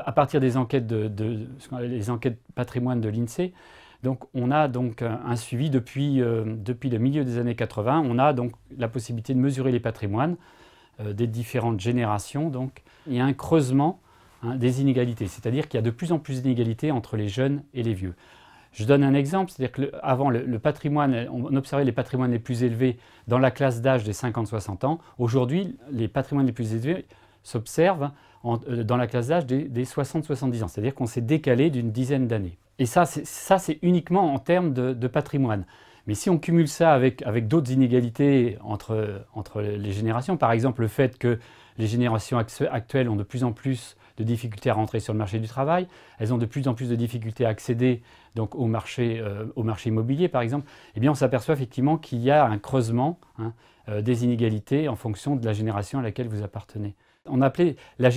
à partir des enquêtes, les enquêtes patrimoine de l'INSEE, donc on a donc un suivi depuis le milieu des années 80. On a donc la possibilité de mesurer les patrimoines des différentes générations. Donc il y a un creusement des inégalités, c'est-à-dire qu'il y a de plus en plus d'inégalités entre les jeunes et les vieux. Je donne un exemple, c'est-à-dire qu'avant, le patrimoine, on observait les patrimoines les plus élevés dans la classe d'âge des 50-60 ans. Aujourd'hui, les patrimoines les plus élevés s'observent dans la classe d'âge des 60-70 ans, c'est-à-dire qu'on s'est décalé d'une dizaine d'années. Et ça, c'est uniquement en termes de patrimoine. Mais si on cumule ça avec d'autres inégalités entre les générations, par exemple le fait que les générations actuelles ont de plus en plus de difficultés à rentrer sur le marché du travail, elles ont de plus en plus de difficultés à accéder donc, au marché immobilier par exemple, eh bien on s'aperçoit effectivement qu'il y a un creusement des inégalités en fonction de la génération à laquelle vous appartenez. On appelait la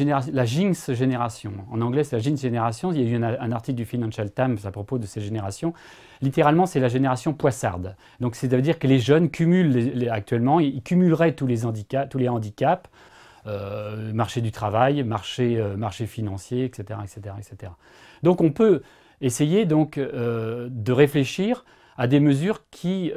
Jinx génération. En anglais, c'est la Jinx génération. Il y a eu un article du Financial Times à propos de ces générations. Littéralement, c'est la génération poissarde. Donc, c'est-à-dire que les jeunes cumulent actuellement, ils cumuleraient tous les handicaps, marché du travail, marché financier, etc., etc., etc. Donc, on peut essayer donc, de réfléchir à des mesures qui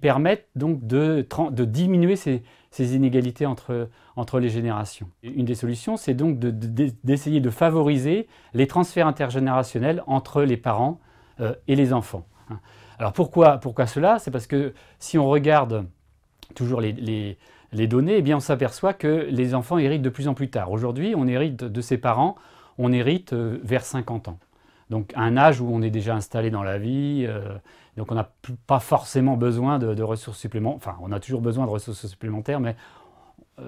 permettent donc de diminuer ces inégalités entre les générations. Une des solutions, c'est donc d'essayer de favoriser les transferts intergénérationnels entre les parents et les enfants. Alors pourquoi cela? C'est parce que si on regarde toujours les données, eh bien on s'aperçoit que les enfants héritent de plus en plus tard. Aujourd'hui, on hérite de ses parents, on hérite vers 50 ans. Donc à un âge où on est déjà installé dans la vie, donc on n'a pas forcément besoin de ressources supplémentaires. Enfin, on a toujours besoin de ressources supplémentaires, mais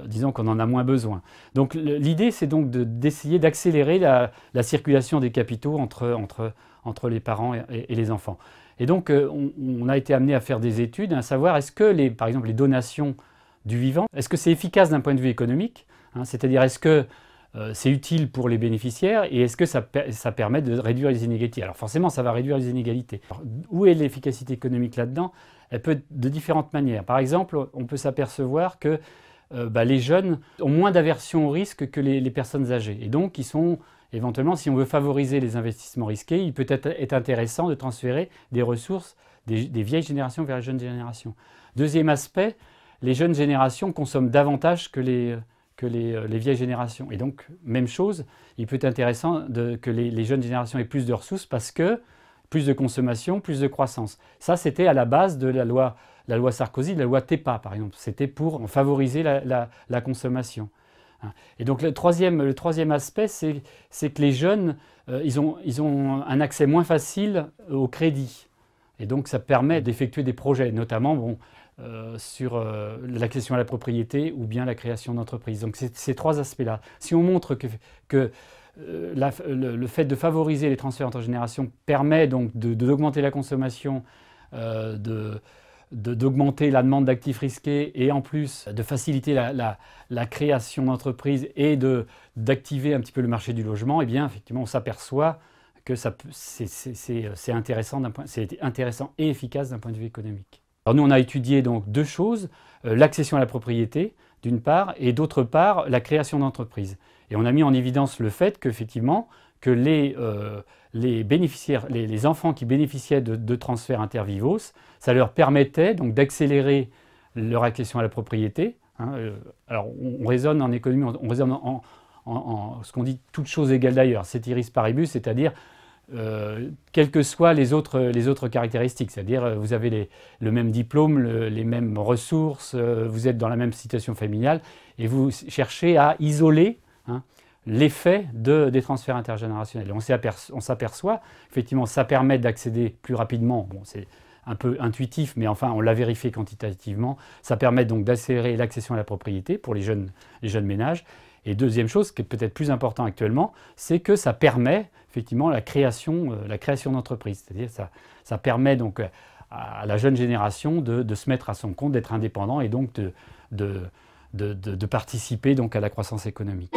disons qu'on en a moins besoin. Donc l'idée, c'est donc d'essayer d'accélérer la circulation des capitaux entre les parents et les enfants. Et donc on a été amené à faire des études, à savoir est-ce que par exemple les donations du vivant, est-ce que c'est efficace d'un point de vue économique, c'est-à-dire est-ce que c'est utile pour les bénéficiaires et est-ce que ça permet de réduire les inégalités? Alors forcément, ça va réduire les inégalités. Alors, où est l'efficacité économique là-dedans? Elle peut être de différentes manières. Par exemple, on peut s'apercevoir que les jeunes ont moins d'aversion au risque que les personnes âgées. Et donc, ils sont éventuellement, si on veut favoriser les investissements risqués, il peut être intéressant de transférer des ressources des vieilles générations vers les jeunes générations. Deuxième aspect, les jeunes générations consomment davantage que les vieilles générations. Et donc, même chose, il peut être intéressant que les jeunes générations aient plus de ressources parce que plus de consommation, plus de croissance. Ça, c'était à la base de la loi Sarkozy, de la loi TEPA, par exemple. C'était pour favoriser la consommation. Et donc, le troisième aspect, c'est que les jeunes, ils ont un accès moins facile au crédit. Et donc, ça permet d'effectuer des projets, notamment, sur l'accession à la propriété ou bien la création d'entreprises. Donc ces trois aspects-là. Si on montre que le fait de favoriser les transferts entre générations permet donc d'augmenter la consommation, d'augmenter la demande d'actifs risqués et en plus de faciliter la création d'entreprises et d'activer un petit peu le marché du logement, eh bien effectivement on s'aperçoit que c'est intéressant et efficace d'un point de vue économique. Alors nous, on a étudié donc deux choses, l'accession à la propriété, d'une part, et d'autre part, la création d'entreprises. Et on a mis en évidence le fait qu'effectivement, que les bénéficiaires, les enfants qui bénéficiaient de transferts intervivos, ça leur permettait donc d'accélérer leur accession à la propriété. Alors on raisonne en économie, on raisonne en ce qu'on dit toutes choses égales d'ailleurs, ceteris paribus, c'est-à-dire quelles que soient les autres caractéristiques, c'est-à-dire vous avez le même diplôme, les mêmes ressources, vous êtes dans la même situation familiale et vous cherchez à isoler l'effet des transferts intergénérationnels. Et on s'aperçoit, effectivement, ça permet d'accéder plus rapidement, bon, c'est un peu intuitif, mais enfin on l'a vérifié quantitativement, ça permet donc d'accélérer l'accession à la propriété pour les jeunes ménages. Et deuxième chose, qui est peut-être plus important actuellement, c'est que ça permet effectivement la création d'entreprises. C'est-à-dire ça permet donc à la jeune génération de se mettre à son compte, d'être indépendant et donc de participer donc à la croissance économique.